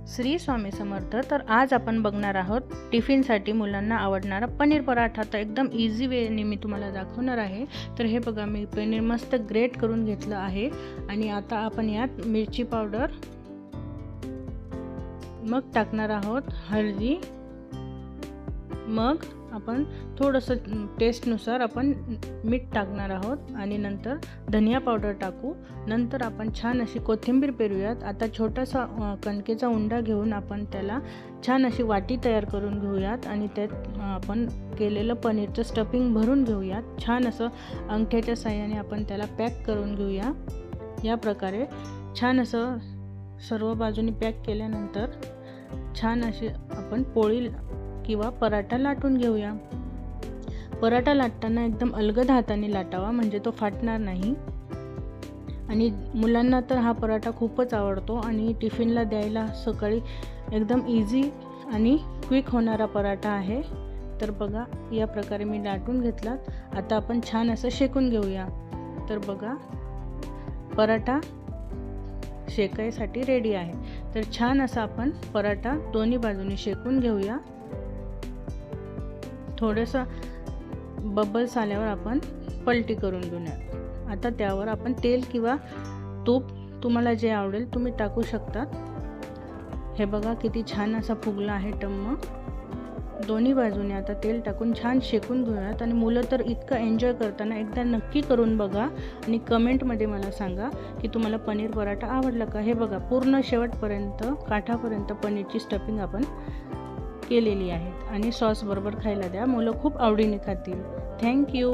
श्री स्वामी समर्थ। तर आज आपण बघणार आहोत टिफिनसाठी मुलांना आवडणारा पनीर पराठा। तर एकदम इझी वेने मी तुम्हाला दाखवणार आहे। तर हे बघा, मी पनीर मस्त ग्रेट करून घेतलं आहे आणि आता आपण यात मिरची पावडर, मग टाकणार आहोत हळदी, मग आपण थोडंसं टेस्टनुसार आपण मीठ टाकणार आहोत आणि नंतर धनिया पावडर टाकू। नंतर आपण छान अशी कोथिंबीर पेरूयात। आता छोटासा कणकेचा उंडा घेऊन आपण त्याला छान अशी वाटी तयार करून घेऊयात आणि त्यात आपण केलेलं पनीरचं स्टफिंग भरून घेऊयात। छान असं अंगठ्याच्या साहाय्याने आपण त्याला पॅक करून घेऊया। या प्रकारे छान असं सर्व बाजूनी पॅक केल्यानंतर छान अशी आपण पोळी किंवा पराठा लाटून घेऊया। पराठा लाटताना एकदम अलगद हाताने लाटावा, म्हणजे तो फाटणार नाही। आणि मुलांना तर हा पराठा खूपच आवडतो आणि टिफिनला द्यायला सकाळी एकदम इझी आणि क्विक होणारा पराठा आहे। तर बघा, या प्रकारे मी लाटून घेतलात। आता आपण छान असं शेकून घेऊया। तर बघा, पराठा शेकायसाठी रेडी आहे। तर छान असा आपण पराठा दोन्ही बाजूने शेकून घेऊया। थोडंसं बबल्स आल्यावर आपण पलटी करून घेऊया। आता त्यावर आपण तेल किंवा तूप, तुम्हाला जे आवडेल तुम्ही टाकू शकता। हे बघा किती छान असा फुगला आहे टम्म। दोन्ही बाजूने आता तेल टाकून छान शेकून घेऊयात। आणि मुलं तर इतकं एन्जॉय करताना एकदा नक्की करून बघा आणि कमेंटमध्ये मला सांगा की तुम्हाला पनीर पराठा आवडला का। हे बघा, पूर्ण शेवटपर्यंत काठापर्यंत पनीरची स्टफिंग आपण केलेली आहे आणि सॉस बरोबर खायला द्या, मुलं खूप आवडीने खातील। थँक्यू।